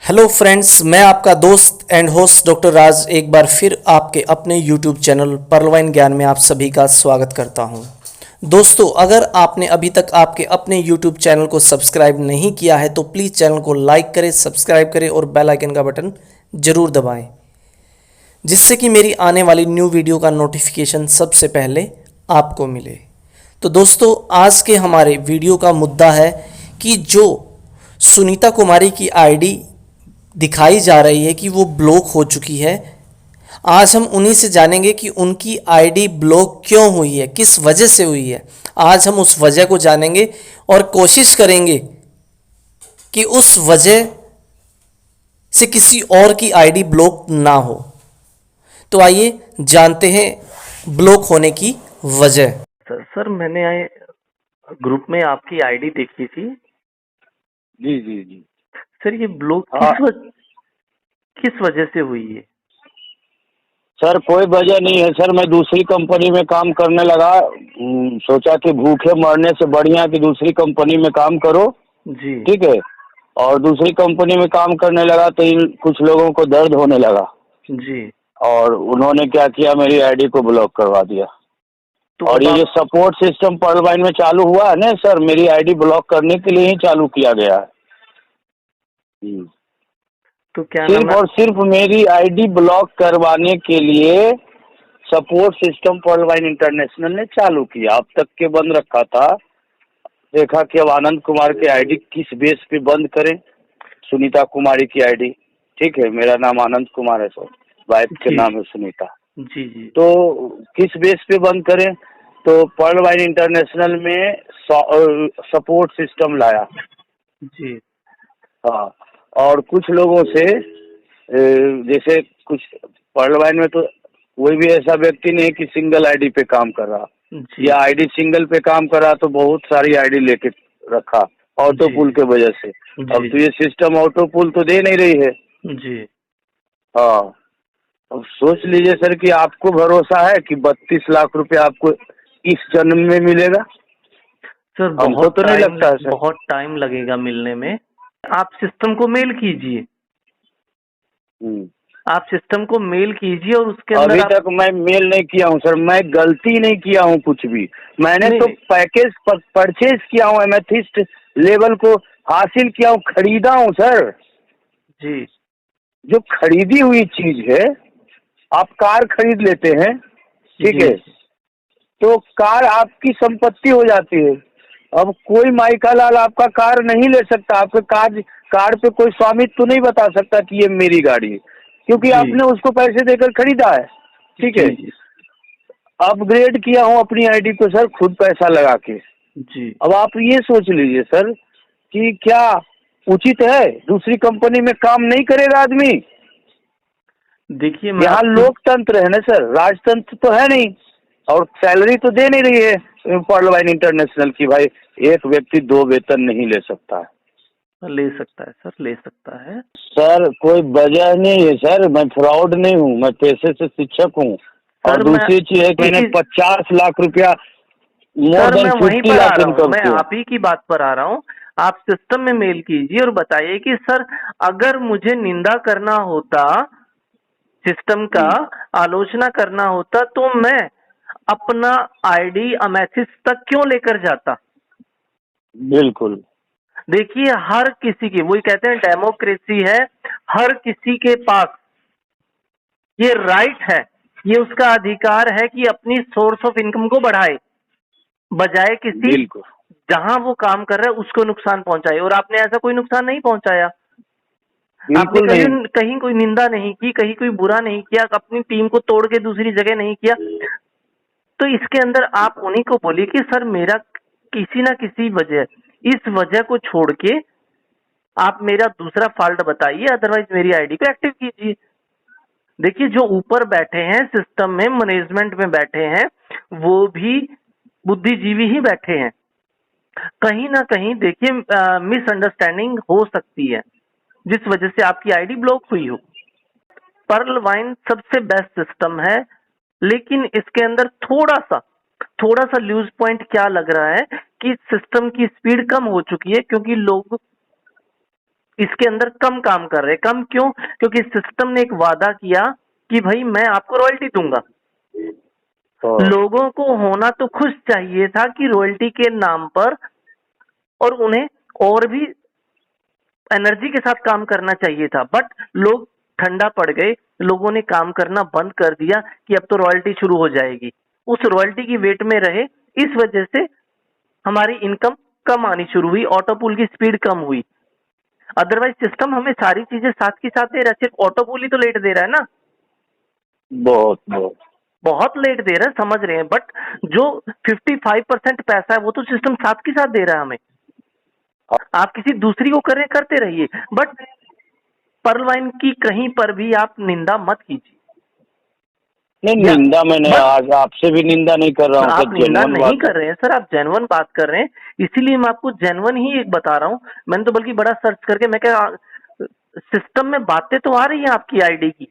Hello friends, मैं आपका दोस्त एंड होस्ट डॉक्टर राज एक बार फिर आपके अपने यूट्यूब चैनल पर्लवाइन ज्ञान में आप सभी का स्वागत करता हूं। दोस्तों, अगर आपने अभी तक आपके अपने यूट्यूब चैनल को सब्सक्राइब नहीं किया है तो प्लीज़ चैनल को लाइक करें, सब्सक्राइब करें और बेल आइकन का बटन ज़रूर दबाएं, जिससे कि मेरी आने वाली न्यू वीडियो का नोटिफिकेशन सबसे पहले आपको मिले। तो दोस्तों, आज के हमारे वीडियो का मुद्दा है कि जो सुनीता कुमारी की आईडी दिखाई जा रही है कि वो ब्लॉक हो चुकी है। आज हम उन्हीं से जानेंगे कि उनकी आईडी ब्लॉक क्यों हुई है, किस वजह से हुई है। आज हम उस वजह को जानेंगे और कोशिश करेंगे कि उस वजह से किसी और की आईडी ब्लॉक ना हो। तो आइए जानते हैं ब्लॉक होने की वजह। सर मैंने ग्रुप में आपकी आईडी देखी थी। जी जी जी। सर ये ब्लॉक किस वजह से हुई है? सर कोई वजह नहीं है सर, मैं दूसरी कंपनी में काम करने लगा। सोचा कि भूखे मरने से बढ़िया कि दूसरी कंपनी में काम करो। जी। ठीक है। और दूसरी कंपनी में काम करने लगा तो इन कुछ लोगों को दर्द होने लगा जी। और उन्होंने क्या किया, मेरी आईडी को ब्लॉक करवा दिया। तो और ये जो सपोर्ट सिस्टम पर्लवाइन में चालू हुआ है ना सर, मेरी आईडी ब्लॉक करने के लिए ही चालू किया गया है। तो क्या सिर्फ और सिर्फ मेरी आईडी ब्लॉक करवाने के लिए सपोर्ट सिस्टम पर्लवाइन इंटरनेशनल ने चालू किया। अब तक के बंद रखा था। देखा कि अब आनंद कुमार की आईडी किस बेस पे बंद करें। सुनीता कुमारी की आईडी, ठीक है, मेरा नाम आनंद कुमार है सर, वाइफ के नाम है सुनीता। जी जी। तो किस बेस पे बंद करें, तो पर्लवाइन इंटरनेशनल में सपोर्ट सिस्टम लाया। जी। हाँ। और कुछ लोगों से जैसे कुछ पर्लवाइन में तो कोई भी ऐसा व्यक्ति नहीं कि सिंगल आईडी पे काम कर रहा, या आईडी सिंगल पे काम कर रहा तो बहुत सारी आईडी लेके रखा ऑटो पुल के वजह से। अब तो ये सिस्टम ऑटो पुल तो दे नहीं रही है। जी। हाँ। अब सोच लीजिए सर कि आपको भरोसा है कि 32 लाख रुपए आपको इस जन्म में मिलेगा? सर बहुत तो नहीं लगता है सर, बहुत टाइम लगेगा मिलने में। आप सिस्टम को मेल कीजिए, आप सिस्टम को मेल कीजिए और उसके अंदर अभी तक मैं मेल नहीं किया हूँ सर, मैं गलती नहीं किया हूँ कुछ भी। मैंने तो पैकेज परचेज किया हूँ, एमेथिस्ट लेवल को हासिल किया हूँ, खरीदा हूँ सर। जी। जो खरीदी हुई चीज है, आप कार खरीद लेते हैं, ठीक है, तो कार आपकी संपत्ति हो जाती है। अब कोई माइका लाल आपका कार नहीं ले सकता, आपके कार पे कोई स्वामित्व तो नहीं बता सकता कि ये मेरी गाड़ी है, क्योंकि आपने उसको पैसे देकर खरीदा है। ठीक है। अपग्रेड किया हूँ अपनी आईडी को सर, खुद पैसा लगा के। जी। अब आप ये सोच लीजिए सर कि क्या उचित है दूसरी कंपनी में काम नहीं करेगा आदमी? देखिए, यहाँ लोकतंत्र है ना सर, राजतंत्र तो है नहीं, और सैलरी तो दे नहीं रही है पर्लवाइन इंटरनेशनल की। भाई एक व्यक्ति 2 वेतन नहीं ले सकता है। ले सकता है सर, ले सकता है सर, कोई वजह नहीं है सर, मैं फ्रॉड नहीं हूँ, मैं पैसे से शिक्षक हूँ। और दूसरी चीज है कि मैंने 50 लाख रुपया मोर देन 50 लाख इनकम मैं आप ही की बात पर आ रहा हूँ। आप सिस्टम में मेल कीजिए और बताइए कि सर अगर मुझे निंदा करना होता, सिस्टम का आलोचना करना होता, तो मैं अपना आईडी अमेथिस्ट तक क्यों लेकर जाता? बिल्कुल। देखिए, हर किसी की, वही कहते हैं डेमोक्रेसी है, हर किसी के पास ये राइट है, ये उसका अधिकार है कि अपनी सोर्स ऑफ इनकम को बढ़ाए, बजाय किसी जहां वो काम कर रहा है उसको नुकसान पहुंचाए। और आपने ऐसा कोई नुकसान नहीं पहुंचाया। आपने कहीं कोई निंदा नहीं की, कहीं कोई बुरा नहीं किया, अपनी टीम को तोड़ के दूसरी जगह नहीं किया। तो इसके अंदर आप उन्हीं को बोलिए कि सर मेरा किसी ना किसी वजह, इस वजह को छोड़ के आप मेरा दूसरा फॉल्ट बताइए, अदरवाइज मेरी आईडी को एक्टिव कीजिए। देखिए, जो ऊपर बैठे हैं सिस्टम में, मैनेजमेंट में बैठे हैं, वो भी बुद्धिजीवी ही बैठे हैं। कहीं ना कहीं देखिए मिसअंडरस्टैंडिंग हो सकती है, जिस वजह से आपकी आईडी ब्लॉक हुई हो। पर्लवाइन सबसे बेस्ट सिस्टम है, लेकिन इसके अंदर थोड़ा सा लूज पॉइंट क्या लग रहा है कि सिस्टम की स्पीड कम हो चुकी है, क्योंकि लोग इसके अंदर कम काम कर रहे हैं। कम क्यों? क्योंकि सिस्टम ने एक वादा किया कि भाई मैं आपको रॉयल्टी दूंगा। लोगों को होना तो खुश चाहिए था कि रॉयल्टी के नाम पर, और उन्हें और भी एनर्जी के साथ काम करना चाहिए था, बट लोग ठंडा पड़ गए। लोगों ने काम करना बंद कर दिया कि अब तो रॉयल्टी शुरू हो जाएगी। उस रॉयल्टी की वेट में रहे, इस वजह से हमारी इनकम कम आनी शुरू हुई, ऑटो पूल की स्पीड कम हुई। अदरवाइज सिस्टम हमें सारी चीजें साथ के साथ दे रहा है, सिर्फ ऑटो पूल ही तो लेट दे रहा है ना। बहुत बहुत बहुत लेट दे रहा है, समझ रहे हैं, बट जो 55% पैसा है वो तो सिस्टम साथ के साथ दे रहा है हमें। आप किसी दूसरी को करते रहिए, बट पर्ल वाइन की कहीं पर भी आप निंदा मत कीजिए। नहीं, निंदा मैंने आज आपसे भी निंदा नहीं कर रहा हूँ। आप निंदा नहीं कर रहे हैं सर, आप जेन्युइन बात कर रहे हैं, इसीलिए मैं आपको जेन्युइन ही एक बता रहा हूँ। मैंने तो बल्कि बड़ा सर्च करके, मैं क्या, सिस्टम में बातें तो आ रही है आपकी आईडी की,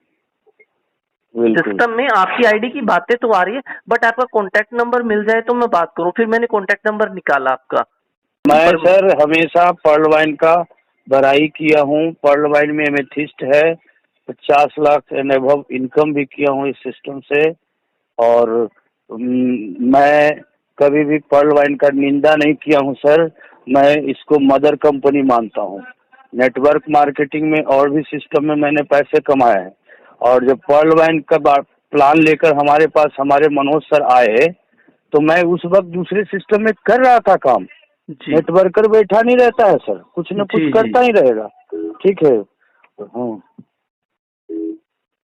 सिस्टम में आपकी आईडी की बातें तो आ रही है, बट आपका कॉन्टैक्ट नंबर मिल जाए तो मैं बात करूं। फिर मैंने कॉन्टैक्ट नंबर निकाला आपका। मैं सर हमेशा पर्ल वाइन का बड़ाई किया हूँ। पर्ल वाइन में एमेथिस्ट है, 50 लाख एंड अबव इनकम भी किया हूँ इस सिस्टम से। और मैं कभी भी पर्ल वाइन का निंदा नहीं किया हूँ सर। मैं इसको मदर कंपनी मानता हूँ। नेटवर्क मार्केटिंग में और भी सिस्टम में मैंने पैसे कमाए हैं। और जब पर्ल वाइन का प्लान लेकर हमारे पास हमारे मनोज सर आए, तो मैं उस वक्त दूसरे सिस्टम में कर रहा था काम। नेटवर्कर बैठा नहीं रहता है सर, कुछ न कुछ करता ही रहेगा। ठीक है।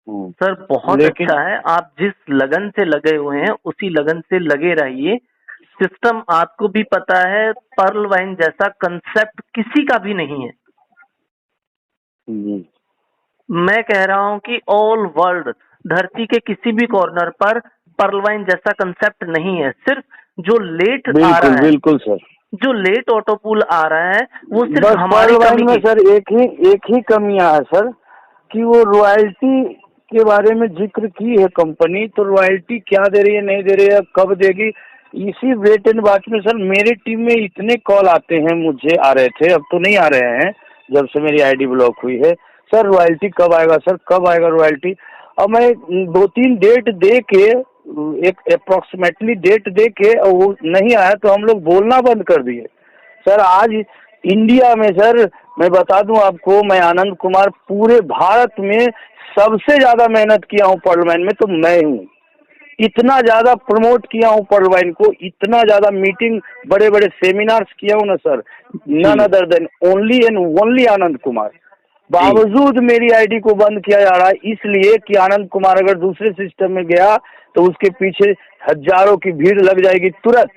सर बहुत अच्छा है, आप जिस लगन से लगे हुए हैं उसी लगन से लगे रहिए। सिस्टम आपको भी पता है, पर्ल वाइन जैसा कंसेप्ट किसी का भी नहीं है। मैं कह रहा हूं कि ऑल वर्ल्ड, धरती के किसी भी कॉर्नर पर पर्ल वाइन जैसा कंसेप्ट नहीं है। सिर्फ जो लेट आ रहा है, बिल्कुल सर, जो लेट ऑटो पूल आ रहा है, वो सिर्फ बस हमारी कमी में सर एक ही कमियां है सर, कि वो रॉयल्टी के बारे में जिक्र की है कंपनी, तो रॉयल्टी क्या दे रही है, नहीं दे रही है, कब देगी, इसी वेट एंड वॉच में सर मेरी टीम में इतने कॉल आते हैं, मुझे आ रहे थे, अब तो नहीं आ रहे हैं जब से मेरी आईडी ब्लॉक हुई है। सर रॉयल्टी कब आएगा सर, कब आएगा रॉयल्टी? अब मैं 2-3 डेट दे के, एक अप्रोक्सीमेटली डेट दे के, और वो नहीं आया तो हम लोग बोलना बंद कर दिए। सर आज इंडिया में सर मैं बता दूं आपको, मैं आनंद कुमार पूरे भारत में सबसे ज्यादा मेहनत किया हूँ पर्ल वाइन में, तो मैं हूँ। इतना ज्यादा प्रमोट किया हूँ पर्ल वाइन को, इतना ज्यादा मीटिंग, बड़े बड़े सेमिनार्स किया हूँ ना sir, none other than only and only Anand Kumar. बावजूद मेरी आईडी को बंद किया जा रहा है, इसलिए कि आनंद कुमार अगर दूसरे सिस्टम में गया तो उसके पीछे हजारों की भीड़ लग जाएगी तुरंत।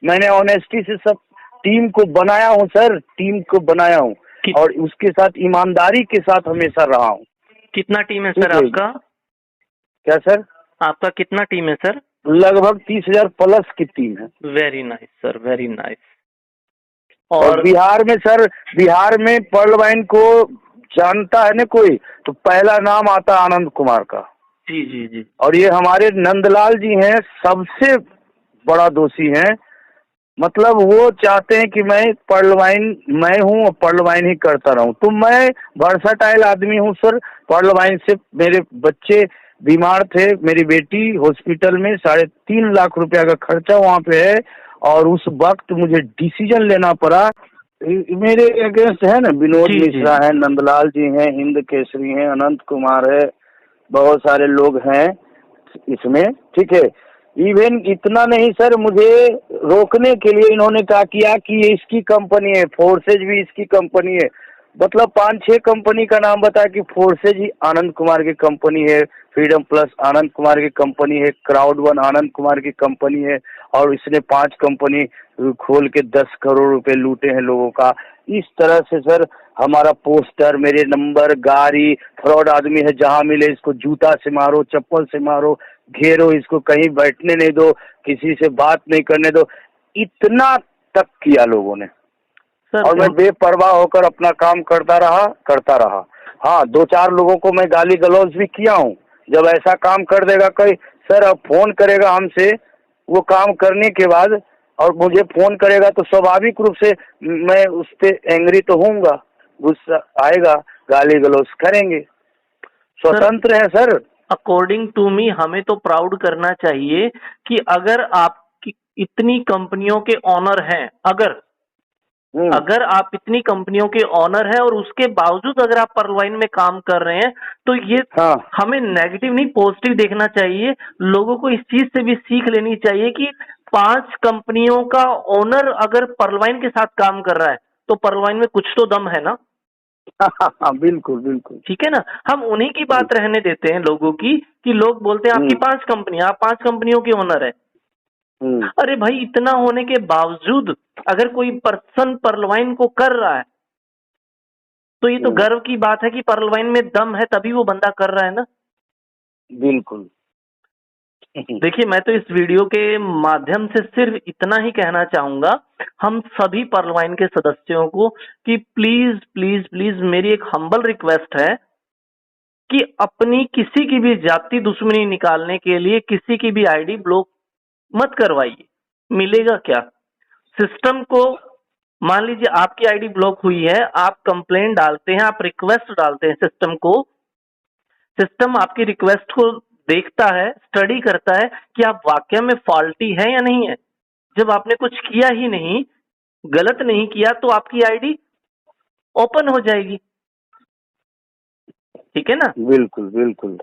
मैंने ऑनेस्टी से सब टीम को बनाया हूँ सर, टीम को बनाया हूँ, और उसके साथ ईमानदारी के साथ हमेशा रहा हूँ। कितना टीम है सर आपका? क्या सर? आपका कितना टीम है सर? लगभग 30,000 प्लस की टीम है। Very nice sir, very nice. और बिहार में सर, बिहार में पर्ल वाइन को जानता है ना कोई, तो पहला नाम आता आनंद कुमार का। जी जी जी। और ये हमारे नंदलाल जी हैं, सबसे बड़ा दोषी हैं। मतलब वो चाहते हैं कि मैं पर्ल वाइन, मैं हूँ और पर्ल वाइन ही करता रहूं। तो मैं वर्सटाइल आदमी हूँ सर। पर्ल वाइन से मेरे बच्चे बीमार थे, मेरी बेटी हॉस्पिटल में, 3.5 लाख रुपया का खर्चा वहाँ पे है, और उस वक्त मुझे डिसीजन लेना पड़ा। मेरे अगेंस्ट है ना विनोद मिश्रा है, नंदलाल जी हैं, हिंद केसरी हैं, अनंत कुमार है, बहुत सारे लोग हैं इसमें। ठीक है, इवन इतना नहीं सर, मुझे रोकने के लिए इन्होंने कहा किया कि ये इसकी कंपनी है, फोर्सेज भी इसकी कंपनी है। मतलब 5-6 कंपनी का नाम बताया कि फोर्सेज ही आनंद कुमार की कंपनी है, फ्रीडम प्लस आनंद कुमार की कंपनी है, क्राउड वन आनंद कुमार की कंपनी है, और इसने 5 कंपनी खोल के 10 करोड़ रुपए लूटे हैं लोगों का। इस तरह से सर हमारा पोस्टर, मेरे नंबर, गाड़ी, फ्रॉड आदमी है, जहां मिले इसको जूता से मारो, चप्पल से मारो, घेरो इसको, कहीं बैठने नहीं दो, किसी से बात नहीं करने दो, इतना तक किया लोगों ने। और मैं बेपरवाह होकर अपना काम करता रहा। हाँ, 2-4 लोगों को मैं गाली गलौज भी किया हूँ। जब ऐसा काम कर देगा कोई सर, अब फोन करेगा हमसे वो काम करने के बाद, और मुझे फोन करेगा, तो स्वाभाविक रूप से मैं उस पर एंग्री तो होऊंगा। गुस्सा आएगा, गाली गलौज करेंगे, स्वतंत्र है सर। अकॉर्डिंग टू मी हमें तो प्राउड करना चाहिए कि अगर आपकी इतनी कंपनियों के ऑनर हैं, अगर आप इतनी कंपनियों के ऑनर हैं और उसके बावजूद अगर आप पर्लवाइन में काम कर रहे हैं, तो ये हमें नेगेटिव नहीं पॉजिटिव देखना चाहिए। लोगों को इस चीज से भी सीख लेनी चाहिए कि 5 कंपनियों का ओनर अगर पर्लवाइन के साथ काम कर रहा है तो पर्लवाइन में कुछ तो दम है ना। बिल्कुल बिल्कुल, ठीक है ना। हम उन्हीं की बात रहने देते हैं लोगों की, कि लोग बोलते हैं आपकी 5 कंपनियां, आप 5 कंपनियों के ओनर है। अरे भाई, इतना होने के बावजूद अगर कोई पर्सन पर्लवाइन को कर रहा है तो ये तो गर्व की बात है कि पर्लवाइन में दम है, तभी वो बंदा कर रहा है ना। बिल्कुल। देखिए, मैं तो इस वीडियो के माध्यम से सिर्फ इतना ही कहना चाहूंगा हम सभी पर्लवाइन के सदस्यों को कि प्लीज प्लीज प्लीज मेरी एक हम्बल रिक्वेस्ट है कि अपनी किसी की भी जाति दुश्मनी निकालने के लिए किसी की भी आईडी ब्लॉक मत करवाइए। मिलेगा क्या सिस्टम को? मान लीजिए आपकी आईडी ब्लॉक हुई है, आप कंप्लेंट डालते हैं, आप रिक्वेस्ट डालते हैं सिस्टम को, सिस्टम आपकी रिक्वेस्ट को देखता है, स्टडी करता है कि आप वाकई में फॉल्टी है या नहीं है। जब आपने कुछ किया ही नहीं, गलत नहीं किया, तो आपकी आईडी ओपन हो जाएगी। ठीक है ना। बिल्कुल बिल्कुल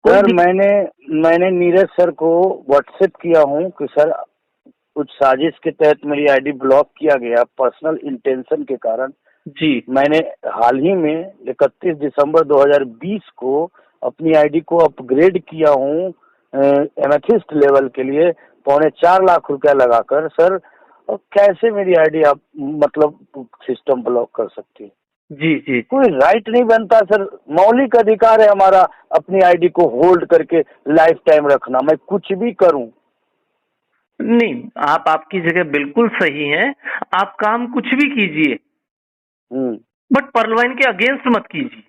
सर, मैंने नीरज सर को व्हाट्सएप किया हूँ कि सर कुछ साजिश के तहत मेरी आईडी ब्लॉक किया गया पर्सनल इंटेंशन के कारण जी। मैंने हाल ही में 31 दिसंबर 2020 को अपनी आईडी को अपग्रेड किया हूँ एमेथिस्ट लेवल के लिए 4.25 लाख रुपया लगाकर। सर कैसे मेरी आईडी आप मतलब सिस्टम ब्लॉक कर सकती है? जी जी, कोई राइट नहीं बनता सर। मौलिक अधिकार है हमारा अपनी आईडी को होल्ड करके लाइफ टाइम रखना। मैं कुछ भी करूं नहीं, आप आपकी जगह बिल्कुल सही हैं। आप काम कुछ भी कीजिए, बट पर्लवाइन के अगेंस्ट मत कीजिए।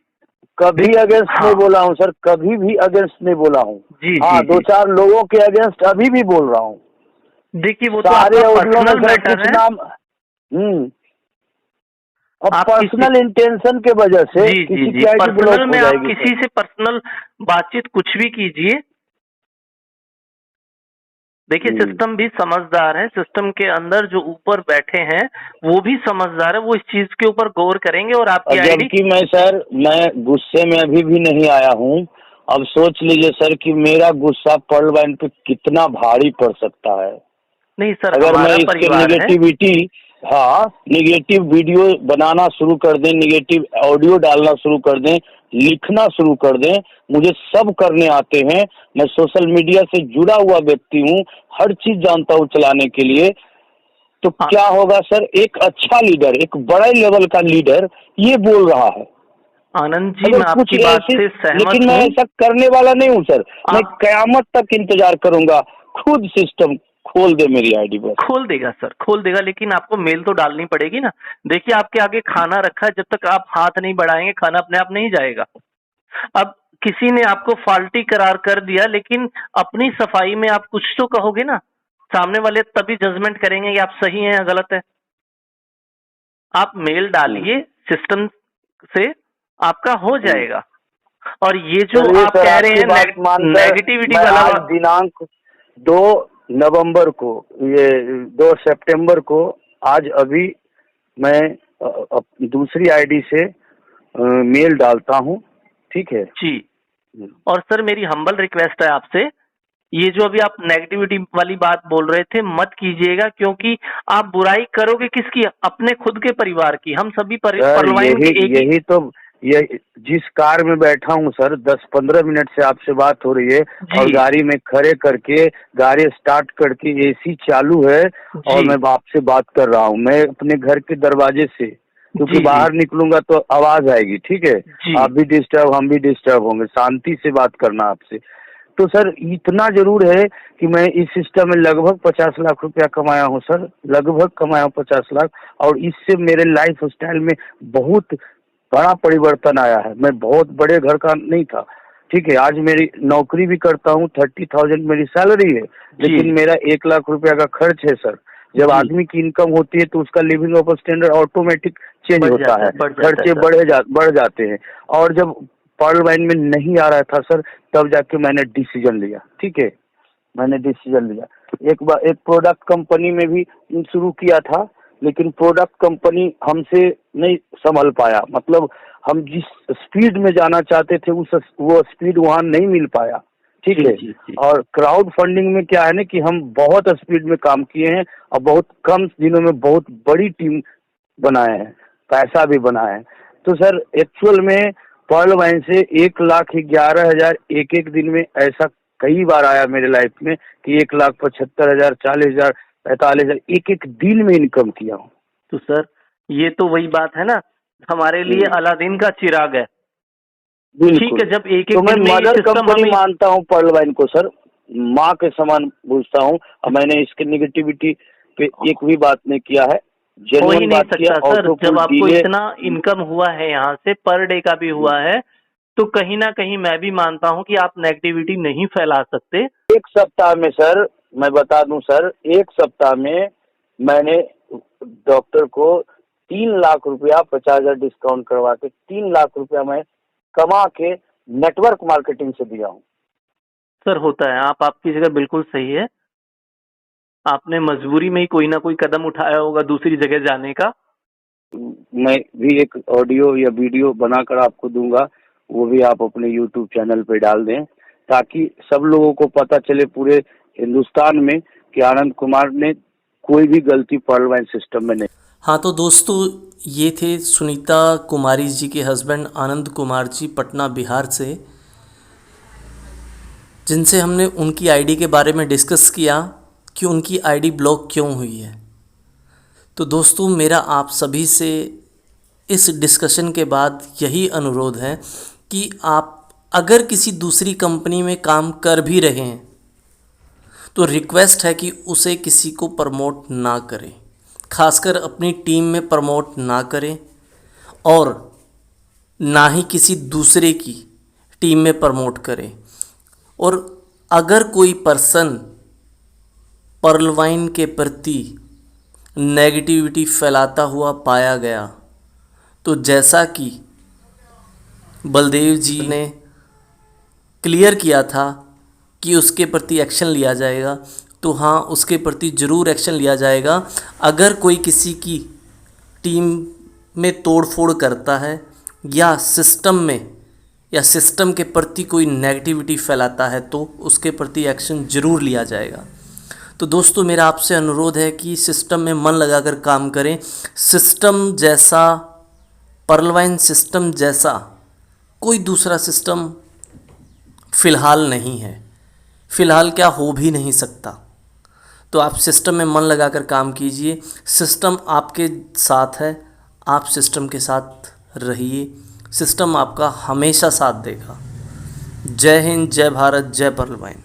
कभी अगेंस्ट नहीं बोला हूं सर, कभी भी अगेंस्ट नहीं बोला हूं। हाँ, 2-4 लोगों के अगेंस्ट अभी भी बोल रहा हूँ। देखिए, वो तो आपका पर्सनल मैटर है। अब पर्सनल इंटेंशन के वजह से किसी की आईडी ब्लॉक हो जाएगी। आप किसी से पर्सनल बातचीत कुछ भी कीजिए। देखिए, सिस्टम भी समझदार है, सिस्टम के अंदर जो ऊपर बैठे हैं वो भी समझदार है, वो इस चीज के ऊपर गौर करेंगे और आपकी आईडी। जबकि मैं गुस्से में अभी भी नहीं आया हूँ। अब सोच लीजिए सर कि मेरा गुस्सा पर्लवाइन पे कितना भारी पड़ सकता है। नहीं सर, अगर मैं इसके निगेटिव वीडियो बनाना शुरू कर दें, निगेटिव ऑडियो डालना शुरू कर दें, लिखना शुरू कर दें, मुझे सब करने आते हैं। मैं सोशल मीडिया से जुड़ा हुआ व्यक्ति हूँ, हर चीज जानता हूँ चलाने के लिए। तो क्या होगा सर, एक अच्छा लीडर, एक बड़े लेवल का लीडर ये बोल रहा है। आनंद जी, मैं आपकी बात से सहमत हूं, लेकिन मैं ऐसा करने वाला नहीं हूँ सर। मैं कयामत तक इंतजार करूंगा, खुद सिस्टम खोल दे मेरी आईडी पर। खोल देगा सर, खोल देगा, लेकिन आपको मेल तो डालनी पड़ेगी ना। देखिए, आपके आगे खाना रखा है, जब तक आप हाथ नहीं बढ़ाएंगे खाना अपने आप नहीं जाएगा। अब किसी ने आपको फाल्टी करार कर दिया, लेकिन अपनी सफाई में आप कुछ तो कहोगे ना, सामने वाले तभी जजमेंट करेंगे कि आप सही हैं या गलत है। आप मेल डालिए, सिस्टम से आपका हो जाएगा। और ये जो आप कह रहे हैं नेगेटिविटी वाला, दिनांक 2 नवंबर को, ये 2 सितंबर को, आज अभी मैं दूसरी आईडी से मेल डालता हूँ। ठीक है जी। और सर, मेरी हम्बल रिक्वेस्ट है आपसे, ये जो अभी आप नेगेटिविटी वाली बात बोल रहे थे मत कीजिएगा, क्योंकि आप बुराई करोगे किसकी? अपने खुद के परिवार की। हम सभी पर्लवाइन के यही तो, ये जिस कार में बैठा हूँ सर, 10-15 मिनट से आपसे बात हो रही है और गाड़ी में खड़े करके गाड़ी स्टार्ट करके एसी चालू है और मैं आपसे बात कर रहा हूँ। मैं अपने घर के दरवाजे से, क्योंकि बाहर निकलूंगा तो आवाज आएगी। ठीक है, आप भी डिस्टर्ब, हम भी डिस्टर्ब होंगे। शांति से बात करना आपसे। तो सर इतना जरूर है कि मैं इस सिस्टम में लगभग 50 लाख रुपया कमाया हूँ सर, लगभग कमाया हूँ 50 लाख। और इससे मेरे लाइफ स्टाइल में बहुत बड़ा परिवर्तन आया है। मैं बहुत बड़े घर का नहीं था। ठीक है, आज मेरी नौकरी भी करता हूँ, 30,000 मेरी सैलरी है, लेकिन मेरा 1 लाख रुपया का खर्च है सर। जब जी। आदमी की इनकम होती है तो उसका living of standard automatic change बढ़ होता जाता है, है, बढ़ जाता है खर्चे सर। बढ़ जाते हैं। और जब पर्ल वाइन में नहीं आ रहा था सर, तब जाके मैंने डिसीजन लिया, ठीक है, मैंने डिसीजन लिया। एक बार एक प्रोडक्ट कंपनी में भी शुरू किया था, लेकिन प्रोडक्ट कंपनी हमसे नहीं संभल पाया, मतलब हम जिस स्पीड में जाना चाहते थे वो स्पीड वहाँ नहीं मिल पाया, ठीक जी है। जी जी। और क्राउड फंडिंग में क्या है ना कि हम बहुत स्पीड में काम किए हैं और बहुत कम दिनों में बहुत बड़ी टीम बनाए हैं, पैसा भी बनाए हैं। तो सर एक्चुअल में पर्ल वाइन से 1,11,000 एक एक दिन में ऐसा कई बार आया मेरे लाइफ में कि 1,75,000, 40,000, 45,000 एक एक दिन में इनकम किया हूँ। तो सर ये तो वही बात है ना, हमारे लिए अलादीन का चिराग है। ठीक बिल्कुल। है, जब एक तो एक मैं दिन में ये मदर सिस्टम कंपनी हमें। मानता हूँ पर्ल वाइन को सर, माँ के समान पूछता हूँ। और मैंने इसके निगेटिविटी पे एक भी बात नहीं किया है, हो ही जेन्युइन नहीं बात किया। सकता और सर, तो जब कुछ आपको डिले इतना इनकम हुआ है यहाँ से, पर डे का भी हुआ है, तो कहीं ना कहीं मैं भी मानता हूँ कि आप नेगेटिविटी नहीं फैला सकते। एक सप्ताह में सर, मैं बता दूं सर, एक सप्ताह में मैंने डॉक्टर को 3 लाख रुपया 50,000 डिस्काउंट करवा के 3 लाख रुपया मैं कमा के नेटवर्क मार्केटिंग से दिया हूँ। सर होता है, आपकी जगह बिल्कुल सही है। आपने मजबूरी में ही कोई ना कोई कदम उठाया होगा दूसरी जगह जाने का। मैं भी एक ऑडियो या वीडियो बनाकर आपको दूंगा, वो भी आप अपने यूट्यूब चैनल पे डाल दें, ताकि सब लोगों को पता चले पूरे हिंदुस्तान में कि आनंद कुमार ने कोई भी गलती पर्ल वाइन सिस्टम में नहीं। हाँ तो दोस्तों, ये थे सुनीता कुमारी जी के हस्बैंड आनंद कुमार जी, पटना बिहार से, जिनसे हमने उनकी आईडी के बारे में डिस्कस किया कि उनकी आईडी ब्लॉक क्यों हुई है। तो दोस्तों, मेरा आप सभी से इस डिस्कशन के बाद यही अनुरोध है कि आप अगर किसी दूसरी कंपनी में काम कर भी रहे हैं तो रिक्वेस्ट है कि उसे किसी को प्रमोट ना करें, खासकर अपनी टीम में प्रमोट ना करें और ना ही किसी दूसरे की टीम में प्रमोट करें। और अगर कोई पर्सन पर्ल वाइन के प्रति नेगेटिविटी फैलाता हुआ पाया गया तो जैसा कि बलदेव जी ने क्लियर किया था कि उसके प्रति एक्शन लिया जाएगा, तो हाँ, उसके प्रति ज़रूर एक्शन लिया जाएगा। अगर कोई किसी की टीम में तोड़फोड़ करता है या सिस्टम के प्रति कोई नेगेटिविटी फैलाता है तो उसके प्रति एक्शन ज़रूर लिया जाएगा। तो दोस्तों, मेरा आपसे अनुरोध है कि सिस्टम में मन लगाकर काम करें। सिस्टम जैसा, पर्ल वाइन सिस्टम जैसा कोई दूसरा सिस्टम फ़िलहाल नहीं है, फ़िलहाल क्या हो भी नहीं सकता। तो आप सिस्टम में मन लगाकर काम कीजिए, सिस्टम आपके साथ है, आप सिस्टम के साथ रहिए, सिस्टम आपका हमेशा साथ देगा। जय हिंद, जय भारत, जय पर्ल वाइन।